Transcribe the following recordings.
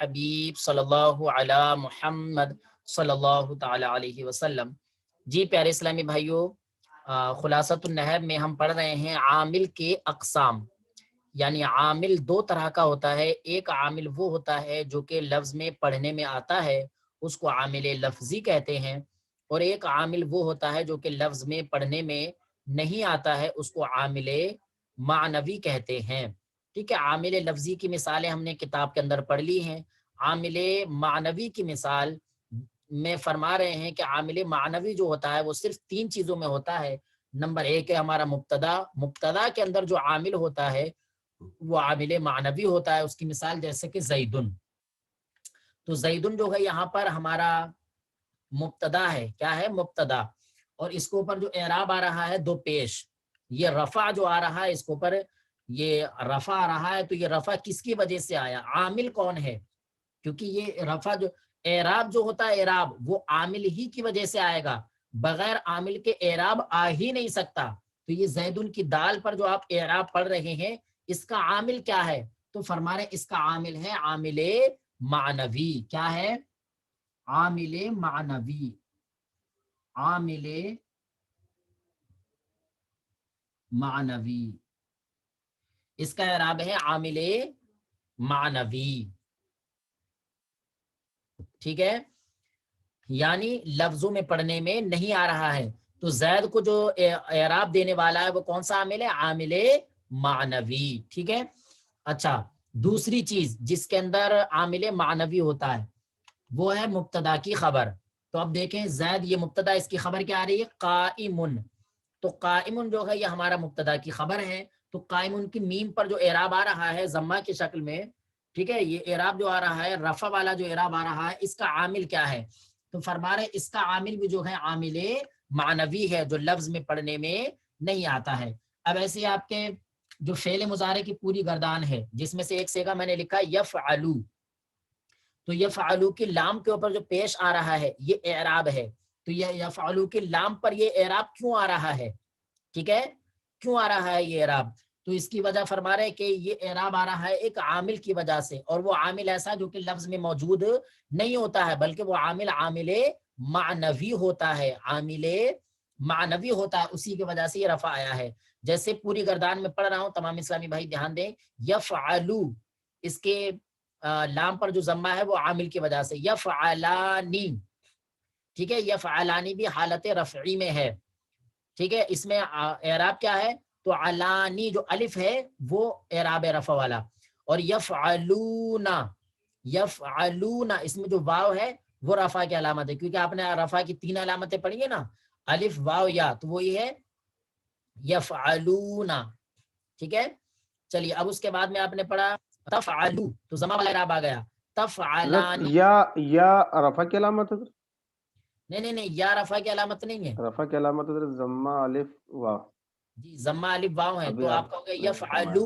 الحبیب صلی اللہ علی محمد صلی اللہ تعالی علیہ وسلم۔ جی پیارے اسلامی بھائیوں، خلاصۃ النحر میں ہم پڑھ رہے ہیں عامل کے اقسام، یعنی عامل دو طرح کا ہوتا ہے۔ ایک عامل وہ ہوتا ہے جو کہ لفظ میں پڑھنے میں آتا ہے، اس کو عامل لفظی کہتے ہیں، اور ایک عامل وہ ہوتا ہے جو کہ لفظ میں پڑھنے میں نہیں آتا ہے، اس کو عامل معنوی کہتے ہیں۔ ٹھیک ہے، عامل لفظی کی مثالیں ہم نے کتاب کے اندر پڑھ لی ہیں۔ عامل معنوی کی مثال میں فرما رہے ہیں کہ عامل معنوی جو ہوتا ہے وہ صرف تین چیزوں میں ہوتا ہے۔ نمبر ایک ہے ہمارا مبتدا، مبتدا کے اندر جو عامل ہوتا ہے وہ عامل معنوی ہوتا ہے۔ اس کی مثال جیسے کہ زیدن، تو زیدن جو ہے یہاں پر ہمارا مبتدا ہے، کیا ہے؟ مبتدا، اور اس کے اوپر جو اعراب آ رہا ہے دو پیش، یہ رفع جو آ رہا ہے اس کے اوپر یہ رفع آ رہا ہے، تو یہ رفع کس کی وجہ سے آیا؟ عامل کون ہے؟ کیونکہ یہ رفع جو اعراب جو ہوتا ہے اعراب وہ عامل ہی کی وجہ سے آئے گا، بغیر عامل کے اعراب آ ہی نہیں سکتا۔ تو یہ زیدن کی دال پر جو آپ اعراب پڑھ رہے ہیں اس کا عامل کیا ہے؟ تو فرما رہے اس کا عامل ہے عامل معنوی۔ کیا ہے؟ عامل معنوی، عامل معنوی، اس کا اعراب ہے عامل معنوی۔ ٹھیک ہے، یعنی لفظوں میں پڑھنے میں نہیں آ رہا ہے، تو زید کو جو اعراب دینے والا ہے وہ کون سا عامل ہے؟ عامل معنوی۔ ٹھیک ہے، اچھا دوسری چیز جس کے اندر عامل معنوی ہوتا ہے وہ ہے مبتدا کی خبر۔ تو اب دیکھیں زید یہ مبتدا، اس کی خبر کیا آ رہی ہے؟ قائمن، تو قائمن جو ہے یہ ہمارا مبتدا کی خبر ہے۔ تو قائمن کی میم پر جو اعراب آ رہا ہے ضمہ کی شکل میں، ٹھیک ہے، یہ اعراب جو آ رہا ہے رفع والا جو اعراب آ رہا ہے اس کا عامل کیا ہے؟ تو فرما رہے اس کا عامل بھی جو ہے عامل معنوی ہے، جو لفظ میں پڑھنے میں نہیں آتا ہے۔ اب ایسے آپ کے جو فعل مضارع کی پوری گردان ہے جس میں سے ایک صیغہ میں نے لکھا یفعلو، تو یفعلو کی لام کے اوپر جو پیش آ رہا ہے یہ اعراب ہے۔ تو یہ یفعلو کی لام پر یہ اعراب کیوں آ رہا ہے؟ ٹھیک ہے، کیوں آ رہا ہے یہ اعراب؟ تو اس کی وجہ فرما رہے کہ یہ اعراب آ رہا ہے ایک عامل کی وجہ سے، اور وہ عامل ایسا جو کہ لفظ میں موجود نہیں ہوتا ہے، بلکہ وہ عامل عامل معنوی ہوتا ہے، عامل معنوی ہوتا ہے، اسی کی وجہ سے یہ رفع آیا ہے۔ جیسے پوری گردان میں پڑھ رہا ہوں، تمام اسلامی بھائی دھیان دیں، یفعلو اس کے لام پر جو ضمہ ہے وہ عامل کی وجہ سے، یفعلانی، ٹھیک ہے، یفعلانی بھی حالت رفعی میں ہے، ٹھیک ہے، اس میں اعراب کیا ہے؟ تو علانی جو الف ہے وہ اعراب رفع والا، اور یفعلون، یفعلون اس میں جو واو ہے وہ رفع کی علامت ہے، کیونکہ آپ نے رفع کی تین علامتیں پڑھی ہیں نا، الف واو یا، تو وہی ہے یفعلون۔ ٹھیک ہے، چلیے اب اس کے بعد میں آپ نے پڑھا تفعلو، تو ضمہ والا اعراب آ گیا، تفعلانی، یا رفع کی علامت ہے؟ نہیں، یا رفع کی علامت نہیں ہے، رفع کی علامت ہے ضمہ الف واو، جی ضمہ الف واو ہے، ابھی تو آپ آپ کہو گے نے فرمایا۔ یفعلو،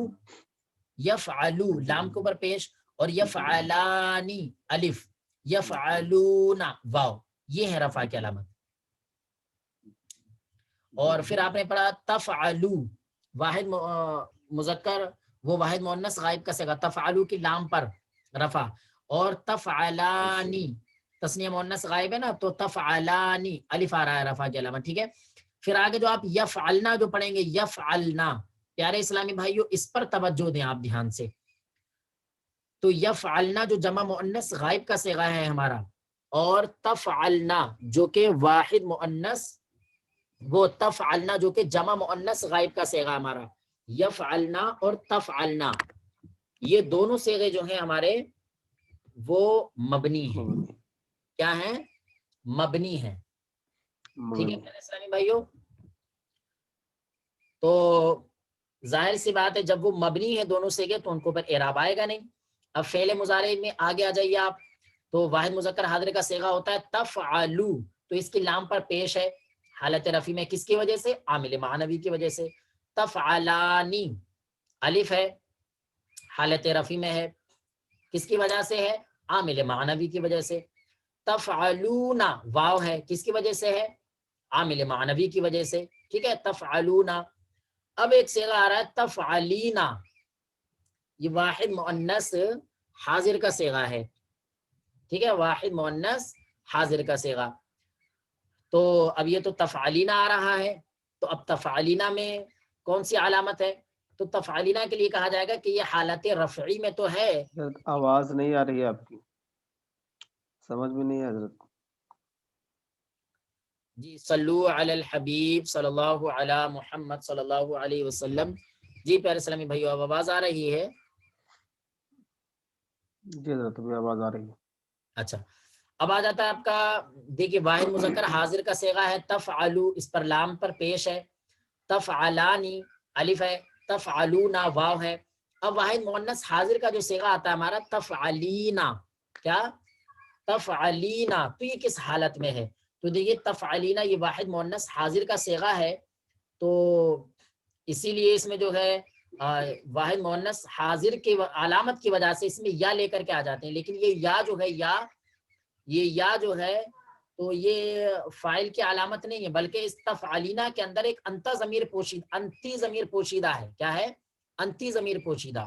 یفعلو لام کے اوپر پیش، اور یفعلانی الف، یفعلون واو، یہ ہے رفع کی علامت۔ اور پھر آپ نے پڑھا تفعلو، واحد مذکر وہ واحد مؤنث غائب کا صیغہ، تفعلو کی لام پر رفع، اور تفعلانی تسنیہ مؤنث غائب ہے نا، تو تفعلانی الف آ رہا ہے رفع کی علامت۔ ٹھیک ہے، پھر آگے جو آپ یفعلنا جو پڑھیں گے، یفعلنا، پیارے اسلامی بھائیو اس پر توجہ دیں آپ دھیان سے، تو یفعلنا جو جمع مؤنث غائب کا صیغہ ہے ہمارا، اور تفعلنا جو کہ واحد مؤنث، وہ تفعلنا جو کہ جمع مؤنث غائب کا صیغہ ہمارا، یفعلنا اور تفعلنا، یہ دونوں صیغے جو ہیں ہمارے وہ مبنی ہیں۔ کیا ہیں؟ مبنی ہیں۔ ٹھیک ہے میرے اسلامی بھائیو، تو ظاہر سی بات ہے جب وہ مبنی ہے دونوں صیغے تو ان کو پر اعراب آئے گا نہیں۔ اب فعل مضارع میں آگے آ جائیے آپ، تو واحد مذکر حاضر کا صیغہ ہوتا ہے تفعلو، تو اس کی لام پر پیش ہے حالت رفع میں، کس کی وجہ سے؟ عامل معنوی کی وجہ سے۔ تفعلانی الف ہے، حالت رفع میں ہے، کس کی وجہ سے ہے؟ عامل معنوی کی وجہ سے۔ تفعلون واو ہے، کس کی وجہ سے ہے؟ عامل معنوی کی وجہ سے۔ ٹھیک ہے، تفعلون۔ اب ایک صیغہ آ رہا ہے تفعلینا، یہ واحد مؤنث حاضر کا صیغہ ہے، ٹھیک ہے، واحد مؤنث حاضر کا صیغہ. تو اب یہ تو تفعلینا آ رہا ہے، تو اب تفعلینا میں کون سی علامت ہے؟ تو تفعلینا کے لیے کہا جائے گا کہ یہ حالت رفعی میں تو ہے. حضرت آواز نہیں آ رہی ہے آپ کی، سمجھ میں نہیں ہے حضرت. جی صلو علی الحبیب صلی اللہ علی محمد صلی اللہ علیہ وسلم. جی پیارے اسلامی بھائیو، اب آواز آ رہی ہے؟ جی حضرت ابھی آواز آ رہی ہے. اچھا، اب آ جاتا ہے آپ کا، دیکھیے واحد مذکر حاضر کا صیغہ ہے تفعلو، اس پر لام پر پیش ہے. تفعلانی الف ہے، تفعلونا واو ہے. اب واحد مؤنث حاضر کا جو صیغہ آتا ہے ہمارا تفعلینا، کیا؟ تفعلینا. تو یہ کس حالت میں ہے؟ تو دیکھیے تفعلینا یہ واحد مؤنث حاضر کا صیغہ ہے، تو اسی لیے اس میں جو ہے واحد مؤنث حاضر کے علامت کی وجہ سے اس میں یا لے کر کے آ جاتے ہیں. لیکن یہ یا جو ہے، یہ یا جو ہے تو یہ فاعل کی علامت نہیں ہے، بلکہ اس تفعلینا کے اندر ایک انتی ضمیر پوشیدہ ہے. کیا ہے؟ انتی ضمیر پوشیدہ.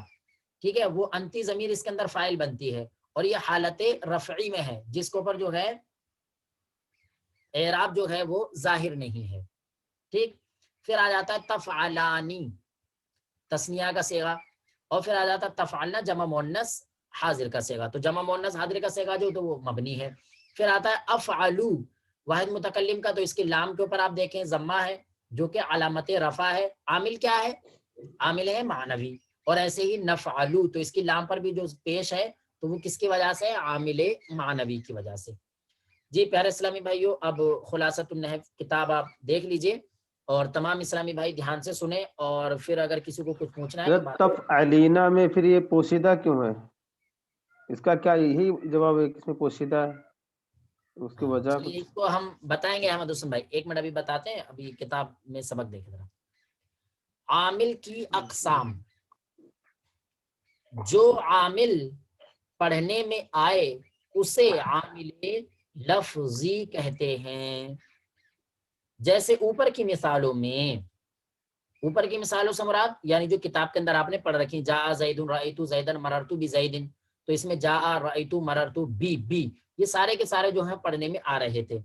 ٹھیک ہے، وہ انتی ضمیر اس کے اندر فاعل بنتی ہے، اور یہ حالت رفعی میں ہے، جس کے اوپر جو ہے اعراب جو ہے وہ ظاہر نہیں ہے. ٹھیک، پھر آ جاتا ہے تفعلانی تثنیہ کا صیغہ، اور پھر آ جاتا ہے تفعلنا جمع مؤنث حاضر کا صیغہ. تو جمع مؤنث حاضر کا صیغہ جو تو وہ مبنی ہے. پھر آتا ہے افعلو واحد متکلم کا، تو اس کے لام کے اوپر آپ دیکھیں ضمہ ہے جو کہ علامت رفع ہے. عامل کیا ہے؟ عامل ہے معنوی. اور ایسے ہی نفعلو، تو اس کی لام پر بھی جو پیش ہے تو وہ کس کی وجہ سے؟ عامل معنوی کی وجہ سے. جی پیارے اسلامی بھائیو، اب خلاصۃ النحو کتاب آپ دیکھ لیجئے، اور تمام اسلامی بھائی دھیان سے سنیں، اور پھر اگر کسی کو کچھ پوچھنا ہے تو بات. تفعلینا میں پھر یہ پوشیدہ کیوں ہے؟ اس کا کیا یہی جواب ہے کہ اس میں پوشیدہ ہے؟ اس کی وجہ چلیے کچھ؟ اس کو ہم بتائیں گے احمد حسن بھائی، ایک منٹ ابھی بتاتے ہیں، ابھی کتاب میں سبق دیکھ رہا. عامل کی اقسام، جو عامل پڑھنے میں آئے اسے عامل لفظی کہتے ہیں. جیسے اوپر کی مثالوں میں، اوپر کی مثالوں سے مراد یعنی جو کتاب کے اندر آپ نے پڑھ رکھی، جاء زید رأیت زیدن مررت بزید، تو اس میں جاء رأیت مررت بی یہ سارے کے سارے جو ہیں پڑھنے میں آ رہے تھے.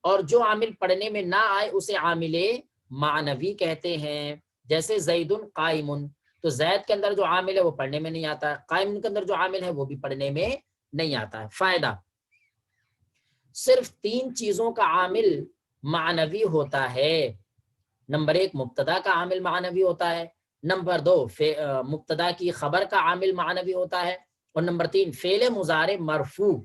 اور جو عامل پڑھنے میں نہ آئے اسے عامل معنوی کہتے ہیں. جیسے زید قائم، تو زید کے اندر جو عامل ہے وہ پڑھنے میں نہیں آتا ہے، قائم کے اندر جو عامل ہے وہ بھی پڑھنے میں نہیں آتا ہے. فائدہ، صرف 3 چیزوں کا عامل معنوی ہوتا ہے. نمبر 1 مبتدا کا عامل معنوی ہوتا ہے، نمبر 2 مبتدا کی خبر کا عامل معنوی ہوتا ہے، اور نمبر 3 فعل مضارع مرفوع،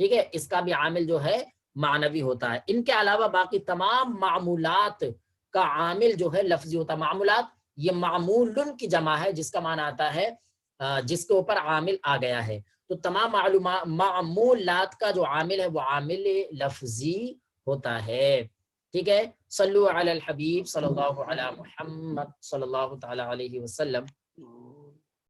ٹھیک ہے، اس کا بھی عامل جو ہے معنوی ہوتا ہے. ان کے علاوہ باقی تمام معمولات کا عامل جو ہے لفظی ہوتا ہے. معمولات یہ معمول کی جمع ہے، جس کا معنی آتا ہے جس کے اوپر عامل آ گیا ہے. تو تمام معمولات کا جو عامل ہے وہ عامل لفظی ہوتا ہے. ٹھیک ہے، صلو علی الحبیب صلی اللہ علی محمد صلی اللہ تعالی علیہ وسلم.